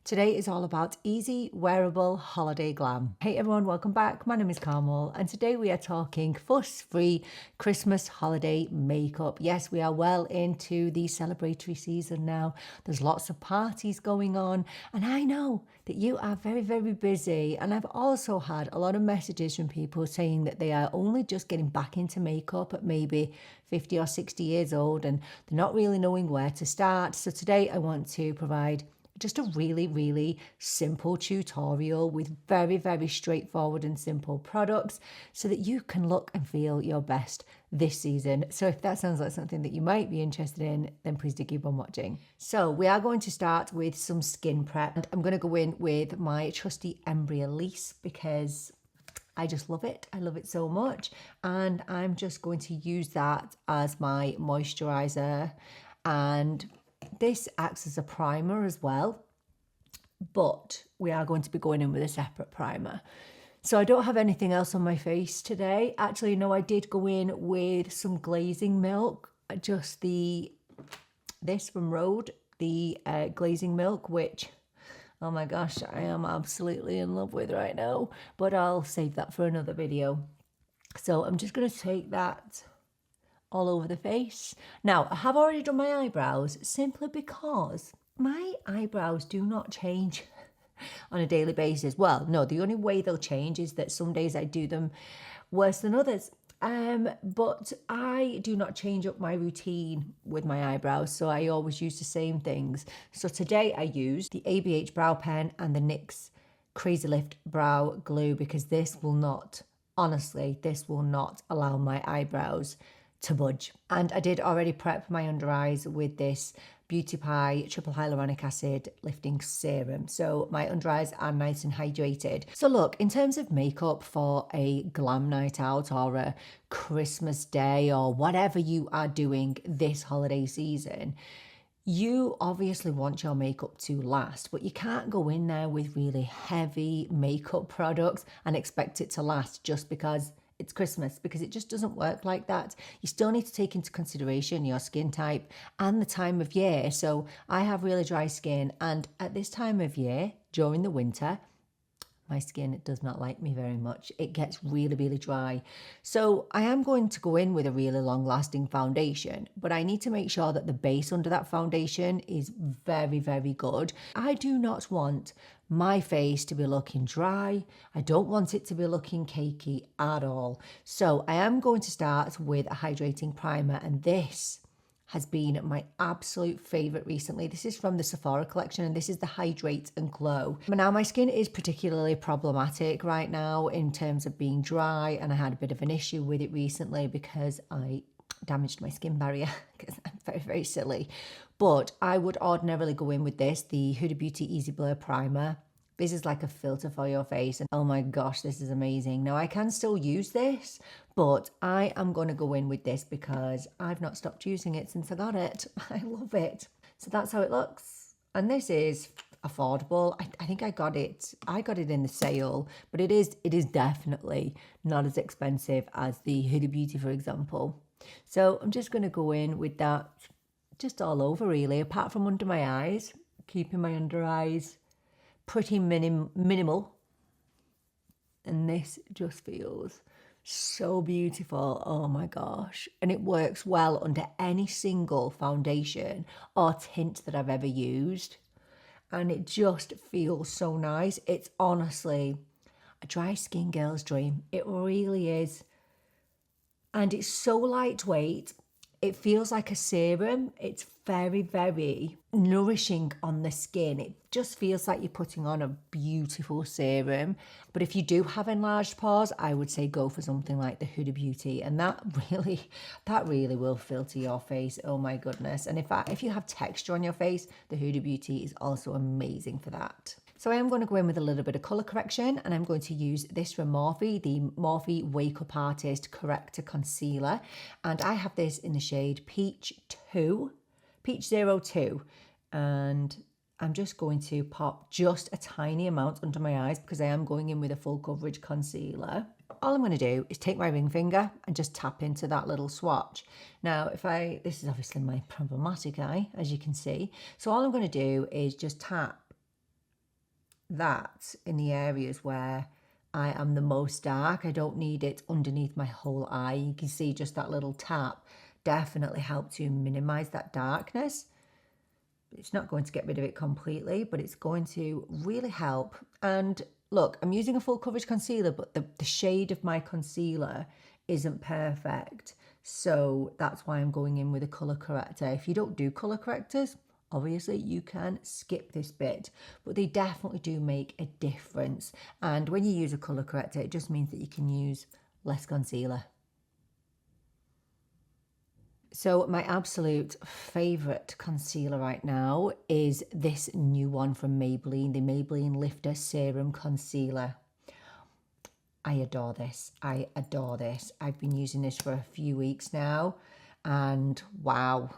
Today is all about easy, wearable holiday glam. Hey everyone, welcome back. My name is Carmel and today we are talking fuss-free Christmas holiday makeup. Yes, we are well into the celebratory season now. There's lots of parties going on and I know that you are very, very busy. And I've also had a lot of messages from people saying that they are only just getting back into makeup at maybe 50 or 60 years old and they're not really knowing where to start. So today I want to provide just a really simple tutorial with very straightforward and simple products so that you can look and feel your best this season. So if that sounds like something that you might be interested in, then please do keep on watching. So we are going to start with some skin prep. And I'm going to go in with my trusty Embryolisse because I just love it. I love it so much. And I'm just going to use that as my moisturizer, and this acts as a primer as well, but we are going to be going in with a separate primer. So I don't have anything else on my face today. Actually, no, I did go in with some glazing milk, just this from Rhode, the glazing milk, which, oh my gosh, I am absolutely in love with right now, but I'll save that for another video. So I'm just going to take that all over the face. Now, I have already done my eyebrows simply because my eyebrows do not change on a daily basis. Well, no, the only way they'll change is that some days I do them worse than others. But I do not change up my routine with my eyebrows, so I always use the same things. So today I used the ABH brow pen and the NYX Crazy Lift brow glue because this will not, honestly, this will not allow my eyebrows to budge. And I did already prep my under eyes with this Beauty Pie triple hyaluronic acid lifting serum, so my under eyes are nice and hydrated. So look, in terms of makeup for a glam night out or a Christmas day or whatever you are doing this holiday season, you obviously want your makeup to last, but you can't go in there with really heavy makeup products and expect it to last just because it's Christmas, because it just doesn't work like that. You still need to take into consideration your skin type and the time of year. So I have really dry skin, and at this time of year, during the winter, my skin does not like me very much. It gets really dry. So I am going to go in with a really long lasting foundation, but I need to make sure that the base under that foundation is very good. I do not want my face to be looking dry. I don't want it to be looking cakey at all. So I am going to start with a hydrating primer, and this has been my absolute favorite recently. This is from the Sephora collection, and this is the Hydrate and Glow. Now, my skin is particularly problematic right now in terms of being dry, and I had a bit of an issue with it recently because I damaged my skin barrier because I'm very silly. But I would ordinarily go in with this, the Huda Beauty Easy Blur Primer. This is like a filter for your face, and oh my gosh, this is amazing. Now I can still use this, but I am going to go in with this because I've not stopped using it since I got it. I love it. So that's how it looks. And this is affordable. I think I got it in the sale, but it is definitely not as expensive as the Huda Beauty, for example. So I'm just going to go in with that just all over really, apart from under my eyes, keeping my under eyes pretty minimal. And this just feels so beautiful. Oh my gosh. And it works well under any single foundation or tint that I've ever used. And it just feels so nice. It's honestly a dry skin girl's dream. It really is. And it's so lightweight. It feels like a serum. It's very nourishing on the skin. It just feels like you're putting on a beautiful serum. But if you do have enlarged pores, I would say go for something like the Huda Beauty, and that really will filter your face. Oh my goodness. And if you have texture on your face, the Huda Beauty is also amazing for that. So I am going to go in with a little bit of colour correction, and I'm going to use this from Morphe, the Morphe Wakeup Artist Corrector Concealer. And I have this in the shade Peach 02. And I'm just going to pop just a tiny amount under my eyes because I am going in with a full coverage concealer. All I'm going to do is take my ring finger and just tap into that little swatch. Now, this is obviously my problematic eye, as you can see. So all I'm going to do is just tap that in the areas where I am the most dark. I don't need it underneath my whole eye. You can see just that little tap definitely helped to minimize that darkness. It's not going to get rid of it completely, but it's going to really help. And look, I'm using a full coverage concealer, but the shade of my concealer isn't perfect. So that's why I'm going in with a colour corrector. If you don't do colour correctors, obviously you can skip this bit, but they definitely do make a difference. And when you use a colour corrector, it just means that you can use less concealer. So my absolute favourite concealer right now is this new one from Maybelline, the Maybelline Lifter Serum Concealer. I adore this. I adore this. I've been using this for a few weeks now, and wow.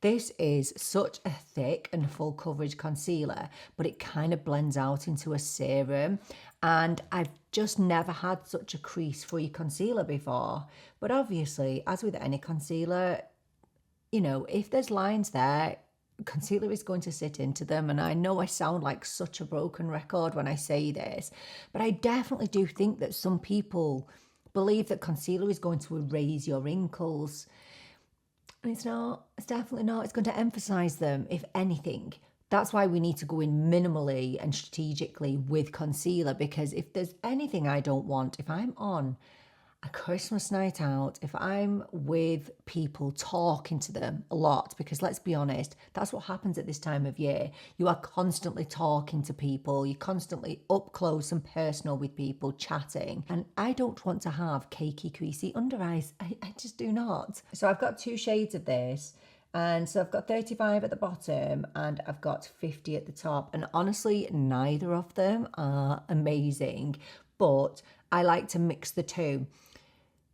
This is such a thick and full coverage concealer, but it kind of blends out into a serum. And I've just never had such a crease-free concealer before. But obviously, as with any concealer, you know, if there's lines there, concealer is going to sit into them. And I know I sound like such a broken record when I say this, but I definitely do think that some people believe that concealer is going to erase your wrinkles. And it's not. It's definitely not. It's going to emphasize them, if anything. That's why we need to go in minimally and strategically with concealer, because if there's anything I don't want, if I'm on a Christmas night out, if I'm with people talking to them a lot, because let's be honest, that's what happens at this time of year. You are constantly talking to people, you're constantly up close and personal with people, chatting. And I don't want to have cakey, creasy under eyes. I just do not. So I've got 2 shades of this. And so I've got 35 at the bottom and I've got 50 at the top. And honestly, neither of them are amazing, but I like to mix the two.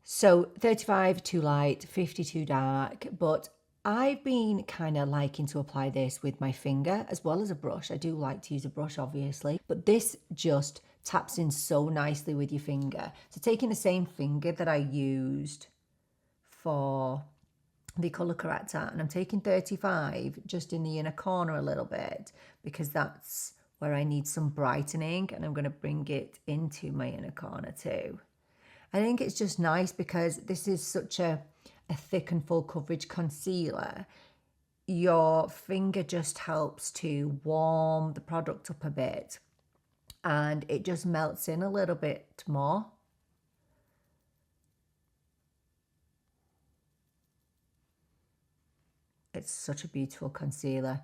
So 35 too light, 50 too dark, but I've been kind of liking to apply this with my finger as well as a brush. I do like to use a brush, obviously, but this just taps in so nicely with your finger. So taking the same finger that I used for the colour corrector, and I'm taking 35 just in the inner corner a little bit because that's where I need some brightening, and I'm going to bring it into my inner corner too. I think it's just nice because this is such a thick and full coverage concealer. Your finger just helps to warm the product up a bit and it just melts in a little bit more. It's such a beautiful concealer.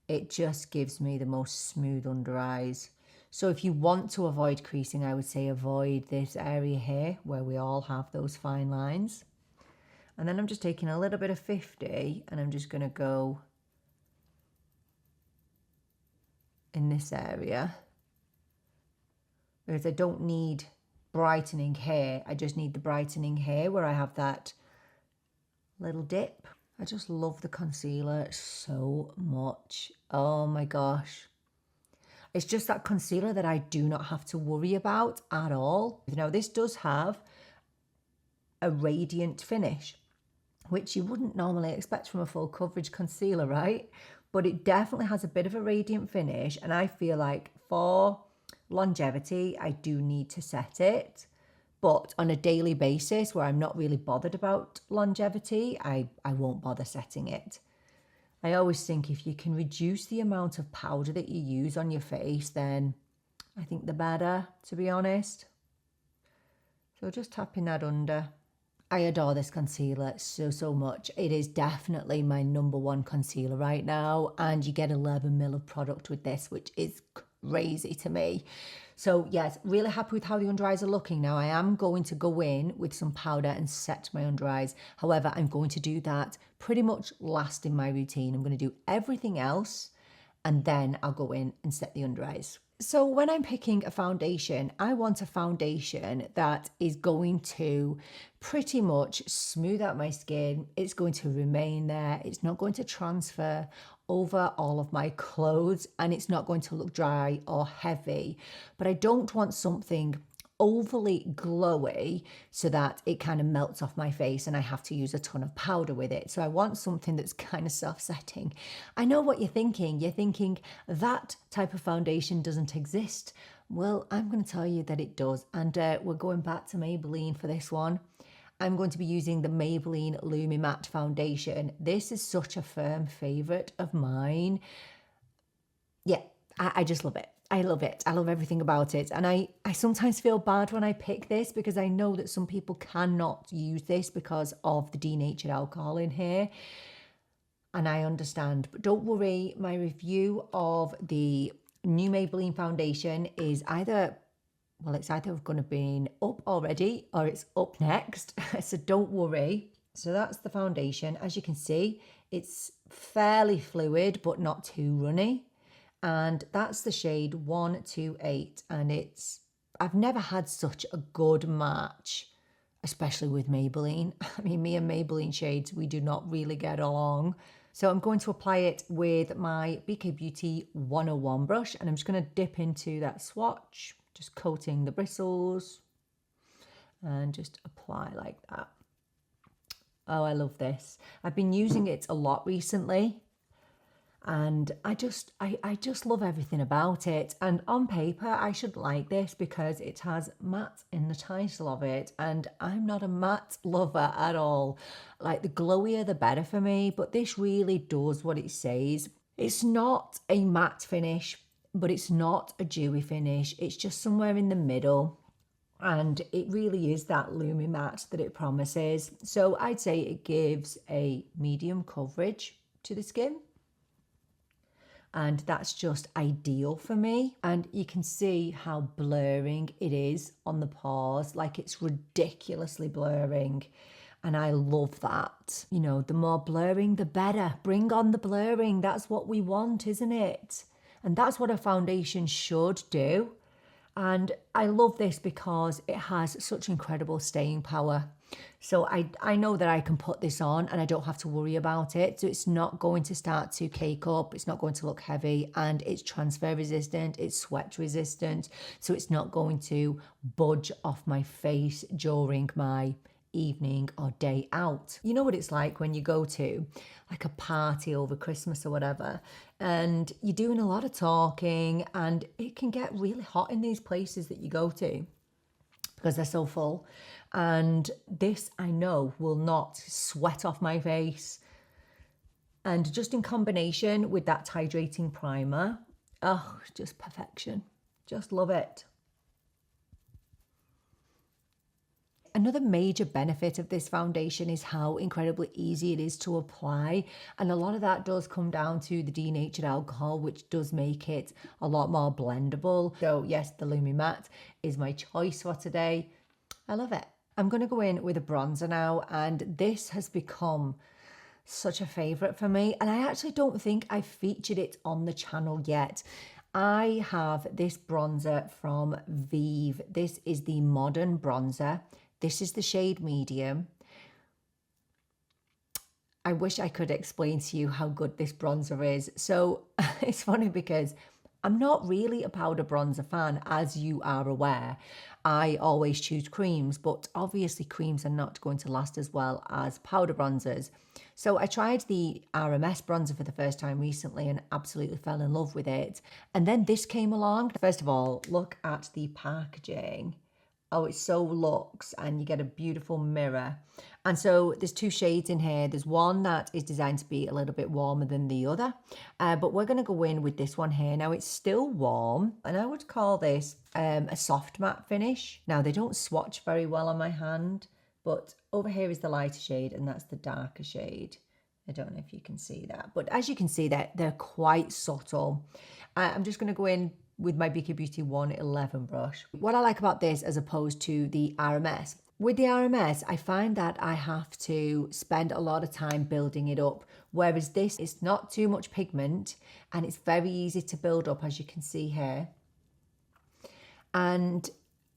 It just gives me the most smooth under eyes. So if you want to avoid creasing, I would say avoid this area here where we all have those fine lines. And then I'm just taking a little bit of 50 and I'm just going to go in this area. Because I don't need brightening here. I just need the brightening here where I have that little dip. I just love the concealer so much. Oh my gosh. It's just that concealer that I do not have to worry about at all. Now, this does have a radiant finish, which you wouldn't normally expect from a full coverage concealer, right? But it definitely has a bit of a radiant finish, and I feel like for longevity, I do need to set it. But on a daily basis where I'm not really bothered about longevity, I won't bother setting it. I always think if you can reduce the amount of powder that you use on your face, then I think the better, to be honest. So just tapping that under. I adore this concealer so much. It is definitely my #1 concealer right now, and you get 11 ml of product with this, which is crazy to me. So yes, really happy with how the under eyes are looking now. I am going to go in with some powder and set my under eyes. However, I'm going to do that pretty much last in my routine. I'm going to do everything else and then I'll go in and set the under eyes. So when I'm picking a foundation, I want a foundation that is going to pretty much smooth out my skin. It's going to remain there. It's not going to transfer over all of my clothes and it's not going to look dry or heavy. But I don't want something overly glowy so that it kind of melts off my face and I have to use a ton of powder with it. So I want something that's kind of self-setting. I know what you're thinking. You're thinking that type of foundation doesn't exist. Well, I'm going to tell you that it does. And we're going back to Maybelline for this one. I'm going to be using the Maybelline Lumi-Matte foundation. This is such a firm favorite of mine. Yeah, I just love it. I love it. I love everything about it. And I sometimes feel bad when I pick this because I know that some people cannot use this because of the denatured alcohol in here. And I understand. But don't worry, my review of the new Maybelline foundation is either, well, it's either going to be up already or it's up next. So don't worry. So that's the foundation. As you can see, it's fairly fluid, but not too runny. And that's the shade 128. And I've never had such a good match, especially with Maybelline. I mean, me and Maybelline shades, we do not really get along. So I'm going to apply it with my BK Beauty 101 brush. And I'm just going to dip into that swatch, just coating the bristles and just apply like that. Oh, I love this. I've been using it a lot recently. And I just love everything about it. And on paper, I should like this because it has matte in the title of it. And I'm not a matte lover at all. Like, the glowier, the better for me. But this really does what it says. It's not a matte finish, but it's not a dewy finish. It's just somewhere in the middle. And it really is that Lumi-Matte that it promises. So I'd say it gives a medium coverage to the skin. And that's just ideal for me. And you can see how blurring it is on the pores. Like, it's ridiculously blurring. And I love that. You know, the more blurring, the better. Bring on the blurring. That's what we want, isn't it? And that's what a foundation should do. And I love this because it has such incredible staying power. So I know that I can put this on and I don't have to worry about it. So it's not going to start to cake up. It's not going to look heavy, and it's transfer resistant. It's sweat resistant. So it's not going to budge off my face during my evening or day out. You know what it's like when you go to like a party over Christmas or whatever, and you're doing a lot of talking, and it can get really hot in these places that you go to because they're so full. And this, I know, will not sweat off my face. And just in combination with that hydrating primer, oh, just perfection. Just love it. Another major benefit of this foundation is how incredibly easy it is to apply. And a lot of that does come down to the denatured alcohol, which does make it a lot more blendable. So yes, the Lumi-Matte is my choice for today. I love it. I'm going to go in with a bronzer now, and this has become such a favorite for me. And I actually don't think I've featured it on the channel yet. I have this bronzer from Vieve. This is the Modern Bronzer. This is the shade medium. I wish I could explain to you how good this bronzer is. So it's funny because I'm not really a powder bronzer fan, as you are aware. I always choose creams, but obviously creams are not going to last as well as powder bronzers. So I tried the RMS bronzer for the first time recently and absolutely fell in love with it. And then this came along. First of all, look at the packaging. Oh, it so luxe, and you get a beautiful mirror. And so there's two shades in here. There's one that is designed to be a little bit warmer than the other, but we're going to go in with this one here. Now, it's still warm, and I would call this a soft matte finish. Now, they don't swatch very well on my hand, but over here is the lighter shade, and that's the darker shade. I don't know if you can see that, but as you can see, they're quite subtle. I'm just going to go in with my BK Beauty 111 brush. What I like about this as opposed to the RMS, with the RMS, I find that I have to spend a lot of time building it up, whereas this is not too much pigment and it's very easy to build up, as you can see here. And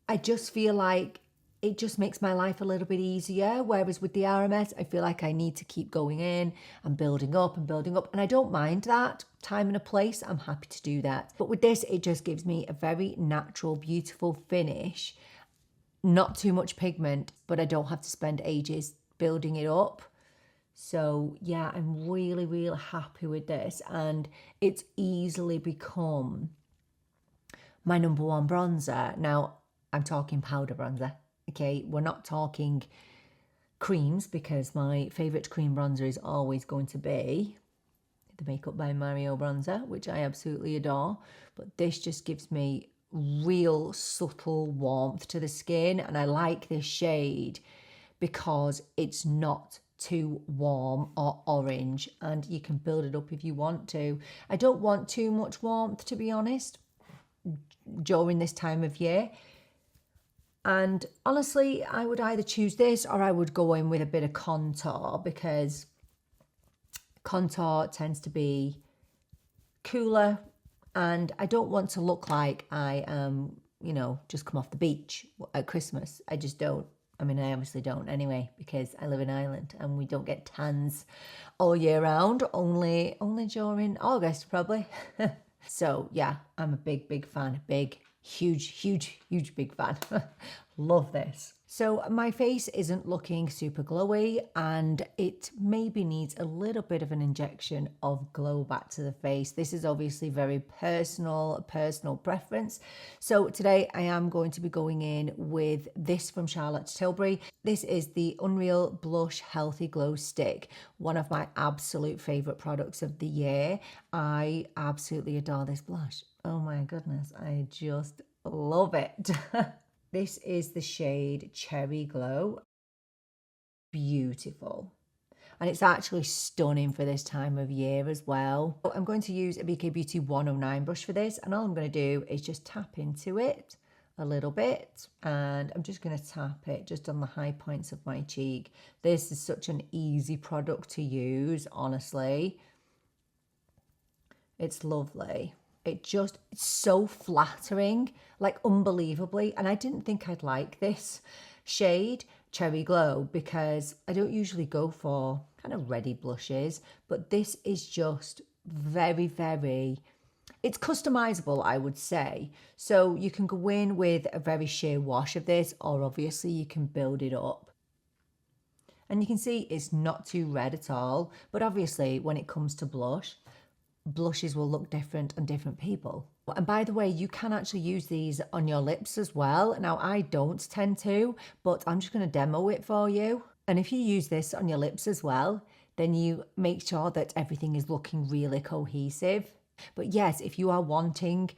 I just feel like it just makes my life a little bit easier, whereas with the RMS, I feel like I need to keep going in and building up, and I don't mind that. Time and a place, I'm happy to do that. But with this, it just gives me a very natural, beautiful finish. not too much pigment, but I don't have to spend ages building it up. So yeah, I'm really, really happy with this, and it's easily become my number one bronzer. Now, I'm talking powder bronzer, okay? We're not talking creams, because my favourite cream bronzer is always going to be the Makeup by Mario bronzer, which I absolutely adore. But this just gives me real subtle warmth to the skin, and I like this shade because it's not too warm or orange, and you can build it up if you want to. I don't want too much warmth, to be honest, during this time of year. And honestly, I would either choose this or I would go in with a bit of contour, because contour tends to be cooler, and I don't want to look like I am, you know, just come off the beach at Christmas. I just don't. I mean, I obviously don't anyway, because I live in Ireland and we don't get tans all year round, only during August probably. So yeah, I'm a big fan, huge big fan. Love this. So my face isn't looking super glowy, and it maybe needs a little bit of an injection of glow back to the face. This is obviously very personal preference. So today I am going to be going in with this from Charlotte Tilbury. This is the Unreal Blush Healthy Glow Stick, one of my absolute favorite products of the year. I absolutely adore this blush. Oh my goodness, I just love it. This is the shade Cherry Glow. Beautiful. And it's actually stunning for this time of year as well. I'm going to use a BK Beauty 109 brush for this, and all I'm going to do is just tap into it a little bit, and I'm just going to tap it just on the high points of my cheek. This is such an easy product to use, honestly. It's lovely. It's so flattering, like unbelievably. And I didn't think I'd like this shade, Cherry Glow, because I don't usually go for kind of ready blushes, but this is just very, it's customizable, I would say. So you can go in with a very sheer wash of this, or obviously you can build it up. And you can see it's not too red at all, but obviously when it comes to blush, blushes will look different on different people. And by the way, you can actually use these on your lips as well. Now, I don't tend to, but I'm just going to demo it for you. And if you use this on your lips as well, then you make sure that everything is looking really cohesive. But yes, if you are wanting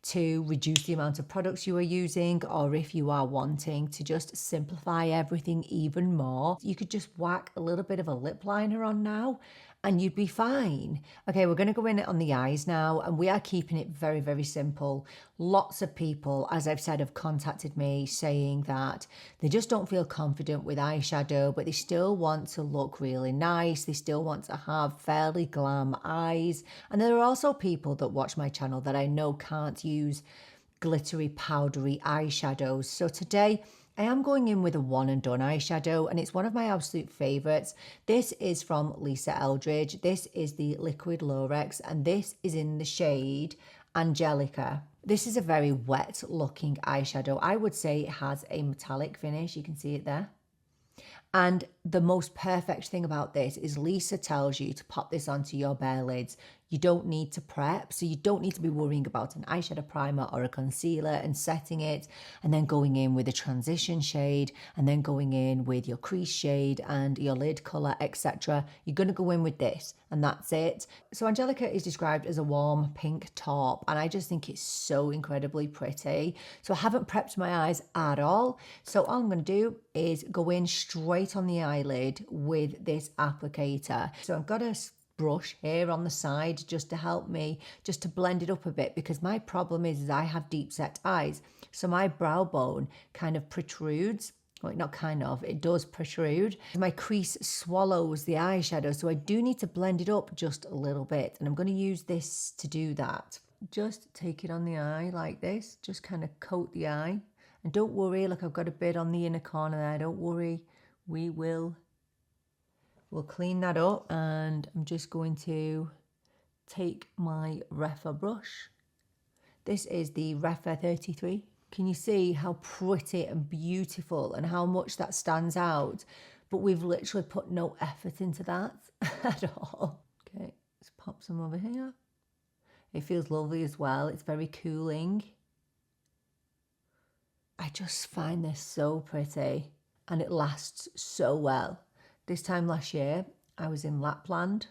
to reduce the amount of products you are using, or if you are wanting to just simplify everything even more, you could just whack a little bit of a lip liner on now and you'd be fine. Okay, we're going to go in on the eyes now, and we are keeping it very simple. Lots of people, as I've said, have contacted me saying that they just don't feel confident with eyeshadow, but they still want to look really nice. They still want to have fairly glam eyes. And there are also people that watch my channel that I know can't use glittery, powdery eyeshadows. So today, I am going in with a one and done eyeshadow, and it's one of my absolute favorites. This is from Lisa Eldridge. This is the Liquid Lurex, and this is in the shade Anjelica. This is a very wet looking eyeshadow. I would say it has a metallic finish. You can see it there. And the most perfect thing about this is Lisa tells you to pop this onto your bare lids. You don't need to prep, so you don't need to be worrying about an eyeshadow primer or a concealer and setting it, and then going in with a transition shade, and then going in with your crease shade and your lid colour, etc. You're going to go in with this, and that's it. So Anjelica is described as a warm pink taupe, and I just think it's so incredibly pretty. So I haven't prepped my eyes at all. So all I'm going to do is go in straight on the eyelid with this applicator. So I've got a brush here on the side just to help me, just to blend it up a bit, because my problem is I have deep set eyes, so my brow bone kind of protrudes. Well, not kind of, it does protrude. My crease swallows the eyeshadow, so I do need to blend it up just a little bit, and I'm going to use this to do that. Just take it on the eye like this, just kind of coat the eye, and don't worry, look, I've got a bit on the inner corner there, don't worry, we'll clean that up. And I'm just going to take my Refa brush. This is the Refa 33. Can you see how pretty and beautiful and how much that stands out? But we've literally put no effort into that at all. Okay, let's pop some over here. It feels lovely as well. It's very cooling. I just find this so pretty and it lasts so well. This time last year, I was in Lapland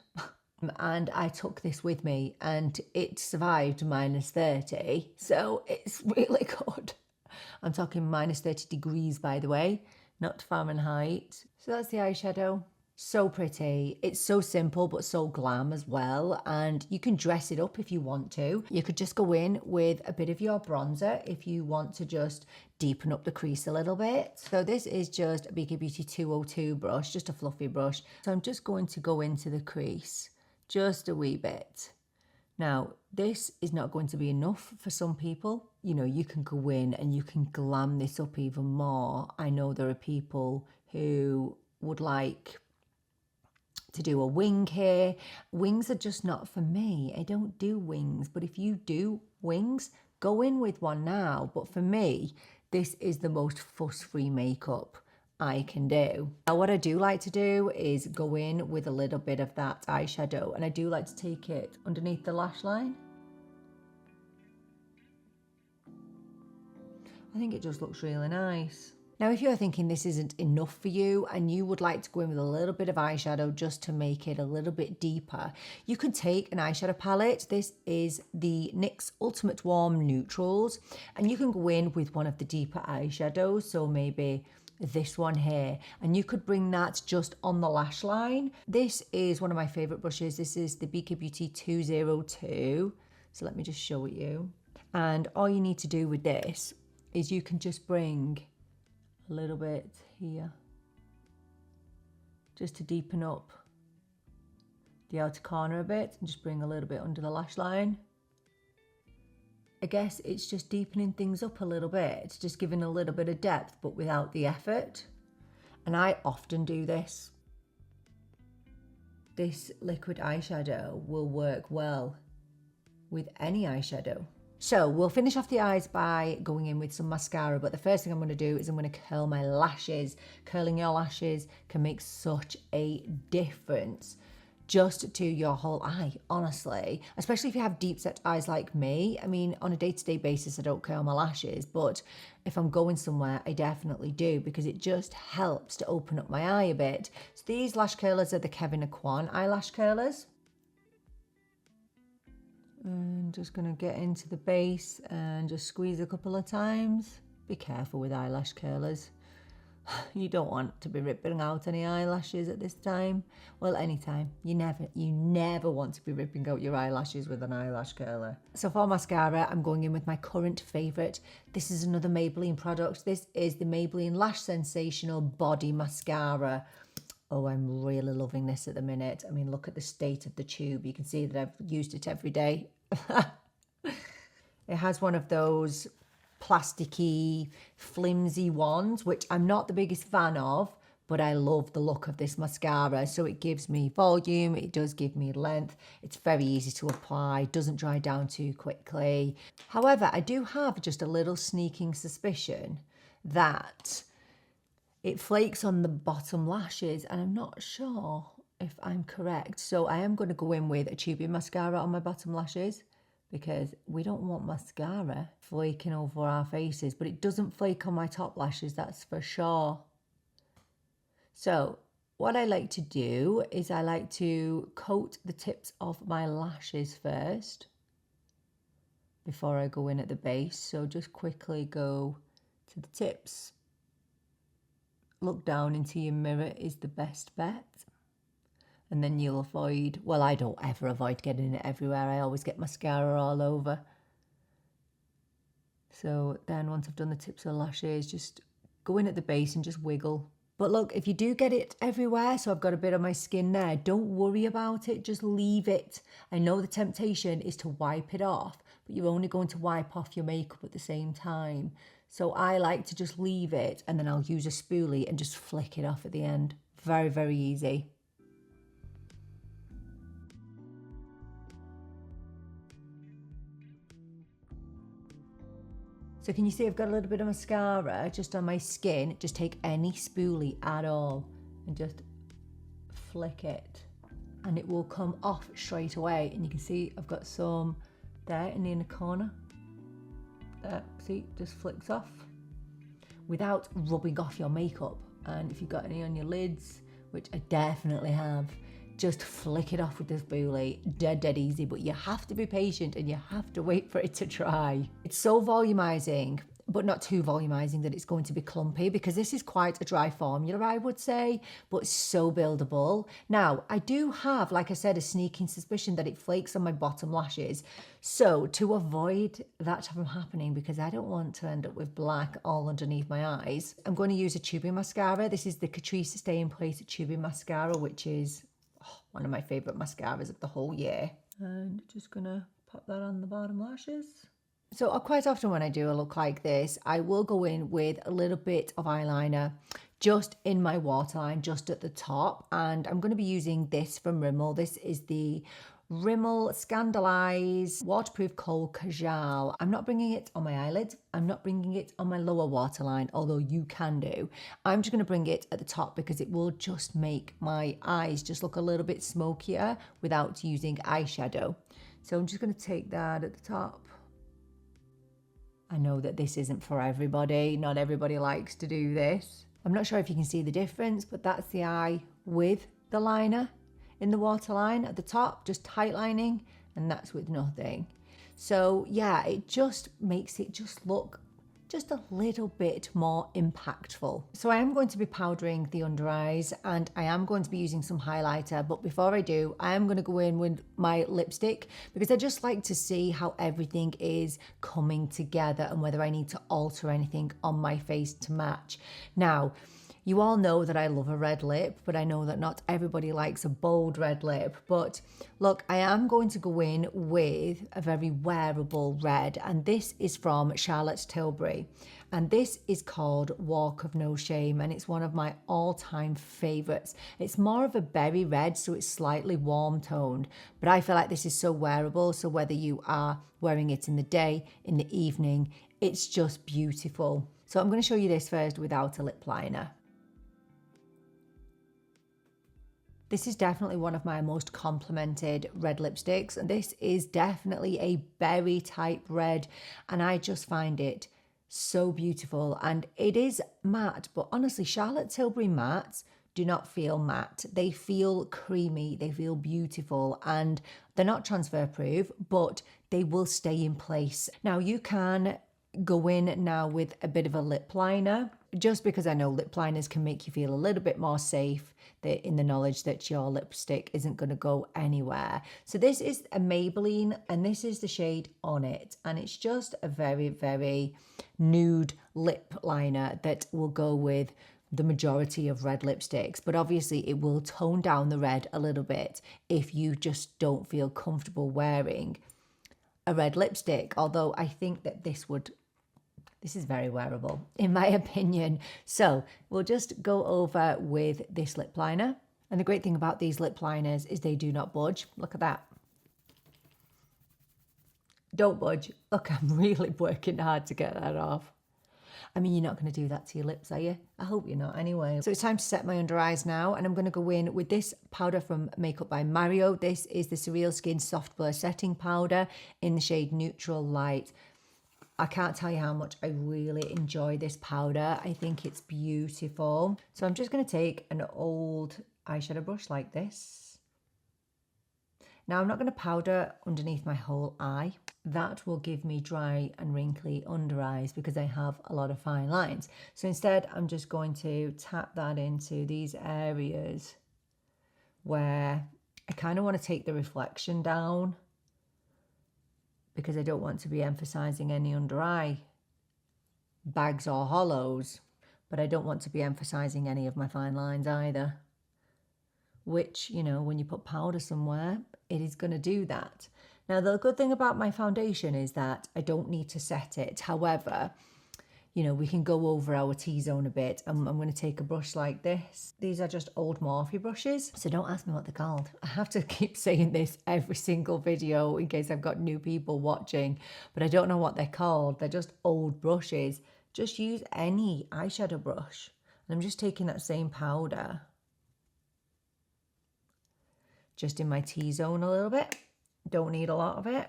and I took this with me and it survived -30. So it's really good. I'm talking -30 degrees, by the way, not Fahrenheit. So that's the eyeshadow. So pretty. It's so simple, but so glam as well. And you can dress it up if you want to. You could just go in with a bit of your bronzer if you want to just deepen up the crease a little bit. So this is just a BK Beauty 202 brush, just a fluffy brush. So I'm just going to go into the crease just a wee bit. Now, this is not going to be enough for some people. You know, you can go in and you can glam this up even more. I know there are people who would like to do a wing here. Wings are just not for me. I don't do wings, but if you do wings, go in with one now. But for me, this is the most fuss-free makeup I can do. Now, what I do like to do is go in with a little bit of that eyeshadow, and I do like to take it underneath the lash line. I think it just looks really nice. Now, if you're thinking this isn't enough for you and you would like to go in with a little bit of eyeshadow just to make it a little bit deeper, you can take an eyeshadow palette. This is the NYX Ultimate Warm Neutrals, and you can go in with one of the deeper eyeshadows, so maybe this one here, and you could bring that just on the lash line. This is one of my favorite brushes. This is the BK Beauty 202. So let me just show it you. And all you need to do with this is you can just bring a little bit here just to deepen up the outer corner a bit, and just bring a little bit under the lash line. I guess it's just deepening things up a little bit, just giving a little bit of depth, but without the effort. And I often do this. This liquid eyeshadow will work well with any eyeshadow. So we'll finish off the eyes by going in with some mascara, but the first thing I'm going to do is I'm going to curl my lashes. Curling your lashes can make such a difference just to your whole eye, honestly, especially if you have deep set eyes like me. I mean, on a day-to-day basis, I don't curl my lashes, but if I'm going somewhere, I definitely do, because it just helps to open up my eye a bit. So these lash curlers are the Kevyn Aucoin eyelash curlers. And just gonna get into the base and just squeeze a couple of times. Be careful with eyelash curlers. You don't want to be ripping out any eyelashes at this time. Well, anytime. You never want to be ripping out your eyelashes with an eyelash curler. So for mascara, I'm going in with my current favourite. This is another Maybelline product. This is the Maybelline Lash Sensational Body Mascara. Oh, I'm really loving this at the minute. I mean, look at the state of the tube. You can see that I've used it every day. It has one of those plasticky, flimsy ones, which I'm not the biggest fan of, but I love the look of this mascara. So it gives me volume, it does give me length, it's very easy to apply, doesn't dry down too quickly. However, I do have just a little sneaking suspicion that it flakes on the bottom lashes, and I'm not sure if I'm correct. So I am going to go in with a tubing mascara on my bottom lashes, because we don't want mascara flaking over our faces, but it doesn't flake on my top lashes, that's for sure. So what I like to do is I like to coat the tips of my lashes first before I go in at the base. So just quickly go to the tips. Look down into your mirror is the best bet. And then you'll avoid, well, I don't ever avoid getting it everywhere. I always get mascara all over. So then once I've done the tips of the lashes, just go in at the base and just wiggle. But look, if you do get it everywhere, so I've got a bit on my skin there, don't worry about it, just leave it. I know the temptation is to wipe it off, but you're only going to wipe off your makeup at the same time. So I like to just leave it, and then I'll use a spoolie and just flick it off at the end. Very, very easy. So can you see I've got a little bit of mascara just on my skin? Just take any spoolie at all and just flick it and it will come off straight away. And you can see I've got some there in the inner corner. There, see, just flicks off without rubbing off your makeup. And if you've got any on your lids, which I definitely have, just flick it off with this spoolie. Dead easy, but you have to be patient and you have to wait for it to dry. It's so volumizing, but not too volumizing that it's going to be clumpy, because this is quite a dry formula, I would say, but so buildable. Now, I do have, like I said, a sneaking suspicion that it flakes on my bottom lashes. So to avoid that from happening, because I don't want to end up with black all underneath my eyes, I'm going to use a tubing mascara. This is the Catrice Stay in Place tubing mascara, which is one of my favorite mascaras of the whole year. And just gonna pop that on the bottom lashes. So quite often when I do a look like this, I will go in with a little bit of eyeliner just in my waterline, just at the top. And I'm going to be using this from Rimmel. This is the Rimmel Scandaleyes Waterproof Kohl Kajal. I'm not bringing it on my eyelids. I'm not bringing it on my lower waterline, although you can do. I'm just going to bring it at the top because it will just make my eyes just look a little bit smokier without using eyeshadow. So I'm just going to take that at the top. I know that this isn't for everybody. Not everybody likes to do this. I'm not sure if you can see the difference, but that's the eye with the liner in the waterline at the top, just tight lining, and that's with nothing. So yeah, it just makes it just look just a little bit more impactful. So I am going to be powdering the under eyes and I am going to be using some highlighter, but before I do, I am going to go in with my lipstick because I just like to see how everything is coming together and whether I need to alter anything on my face to match. Now, you all know that I love a red lip, but I know that not everybody likes a bold red lip. But look, I am going to go in with a very wearable red, and this is from Charlotte Tilbury. And this is called Walk of No Shame, and it's one of my all-time favorites. It's more of a berry red, so it's slightly warm toned, but I feel like this is so wearable, so whether you are wearing it in the day, in the evening, it's just beautiful. So I'm going to show you this first without a lip liner. This is definitely one of my most complimented red lipsticks, and this is definitely a berry type red, and I just find it so beautiful. And it is matte, but honestly, Charlotte Tilbury mattes do not feel matte. They feel creamy, they feel beautiful, and they're not transfer proof, but they will stay in place. Now you can go in now with a bit of a lip liner, just because I know lip liners can make you feel a little bit more safe in the knowledge that your lipstick isn't going to go anywhere. So this is a Maybelline and this is the shade On It, and it's just a very, very nude lip liner that will go with the majority of red lipsticks, but obviously it will tone down the red a little bit if you just don't feel comfortable wearing a red lipstick, although I think that this is very wearable in my opinion. So we'll just go over with this lip liner. And the great thing about these lip liners is they do not budge. Look at that. Don't budge. Look, I'm really working hard to get that off. I mean, you're not going to do that to your lips, are you? I hope you're not anyway. So it's time to set my under eyes now, and I'm going to go in with this powder from Makeup by Mario. This is the Surreal Skin Soft Blur Setting Powder in the shade Neutral Light. I can't tell you how much I really enjoy this powder. I think it's beautiful. So I'm just going to take an old eyeshadow brush like this. Now I'm not going to powder underneath my whole eye. That will give me dry and wrinkly under eyes because I have a lot of fine lines. So instead I'm just going to tap that into these areas where I kind of want to take the reflection down, because I don't want to be emphasizing any under eye bags or hollows, but I don't want to be emphasizing any of my fine lines either, which, you know, when you put powder somewhere, it is going to do that. Now, the good thing about my foundation is that I don't need to set it. However, you know, we can go over our T-zone a bit. I'm going to take a brush like this. These are just old Morphe brushes, so don't ask me what they're called. I have to keep saying this every single video in case I've got new people watching, but I don't know what they're called. They're just old brushes. Just use any eyeshadow brush. And I'm just taking that same powder just in my T-zone a little bit. Don't need a lot of it.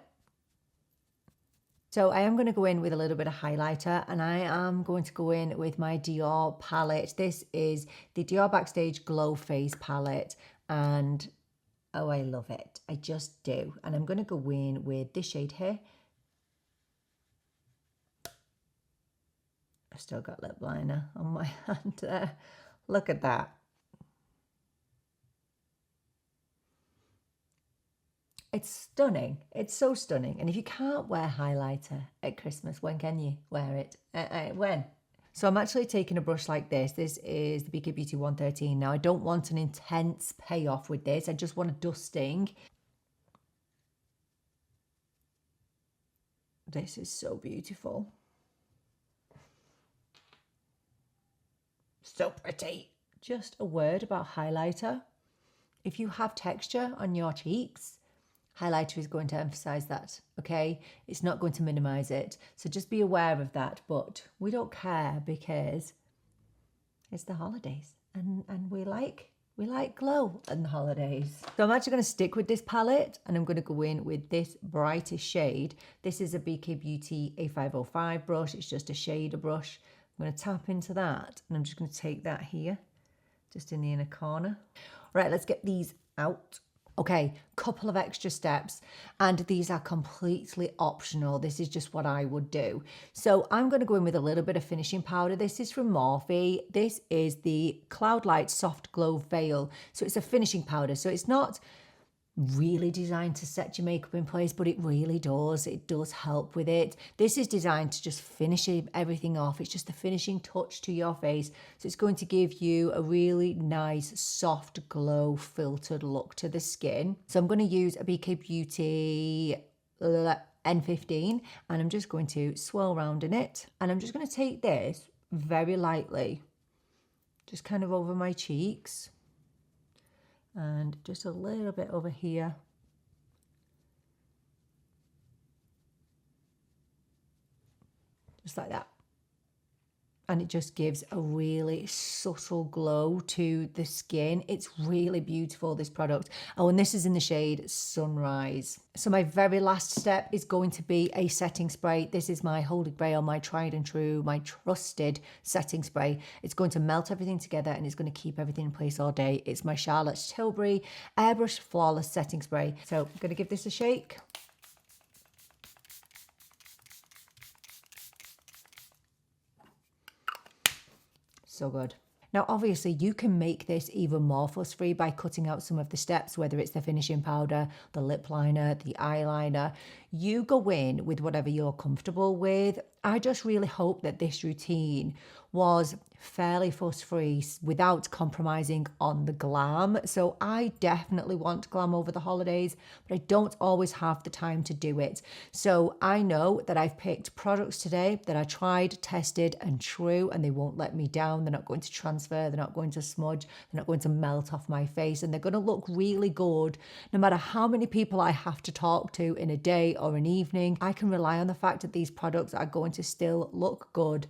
So I am going to go in with a little bit of highlighter, and I am going to go in with my Dior palette. This is the Dior Backstage Glow Face palette, and oh, I love it. I just do. And I'm going to go in with this shade here. I've still got lip liner on my hand there. Look at that. It's stunning. It's so stunning. And if you can't wear highlighter at Christmas, when can you wear it? When? So I'm actually taking a brush like this. This is the BK Beauty 113. Now, I don't want an intense payoff with this. I just want a dusting. This is so beautiful. So pretty. Just a word about highlighter. If you have texture on your cheeks, highlighter is going to emphasize that, okay? It's not going to minimize it. So just be aware of that, but we don't care because it's the holidays and we like glow in the holidays. So I'm actually going to stick with this palette, and I'm going to go in with this brightest shade. This is a BK Beauty A505 brush. It's just a shader brush. I'm going to tap into that, and I'm just going to take that here, just in the inner corner. Right, let's get these out. Okay, couple of extra steps, and these are completely optional. This is just what I would do. So I'm going to go in with a little bit of finishing powder. This is from Morphe. This is the Cloud Light Soft Glow Veil. So it's a finishing powder. So it's not really designed to set your makeup in place, but it really does. It does help with it. This is designed to just finish everything off. It's just a finishing touch to your face. So it's going to give you a really nice, soft glow filtered look to the skin. So I'm going to use a BK Beauty N15, and I'm just going to swirl around in it. And I'm just going to take this very lightly, just kind of over my cheeks. And just a little bit over here. Just like that. And it just gives a really subtle glow to the skin. It's really beautiful, this product. Oh, and this is in the shade Sunrise. So my very last step is going to be a setting spray. This is my Holy Grail, my tried and true, my trusted setting spray. It's going to melt everything together, and it's going to keep everything in place all day. It's my Charlotte Tilbury Airbrush Flawless Setting Spray. So I'm going to give this a shake. So good. Now, obviously, you can make this even more fuss-free by cutting out some of the steps, whether it's the finishing powder, the lip liner, the eyeliner. You go in with whatever you're comfortable with. I just really hope that this routine was fairly fuss-free without compromising on the glam. So I definitely want glam over the holidays, but I don't always have the time to do it. So I know that I've picked products today that I tried, tested, and true, and they won't let me down. They're not going to transfer, they're not going to smudge, they're not going to melt off my face, and they're going to look really good no matter how many people I have to talk to in a day or an evening. I can rely on the fact that these products are going to still look good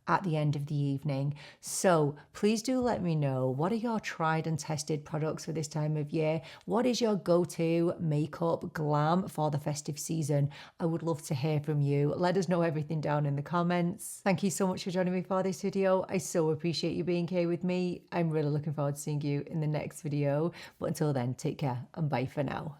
at the end of the evening. So please do let me know, what are your tried and tested products for this time of year? What is your go-to makeup glam for the festive season? I would love to hear from you. Let us know everything down in the comments. Thank you so much for joining me for this video. I so appreciate you being here with me. I'm really looking forward to seeing you in the next video. But until then, take care and bye for now.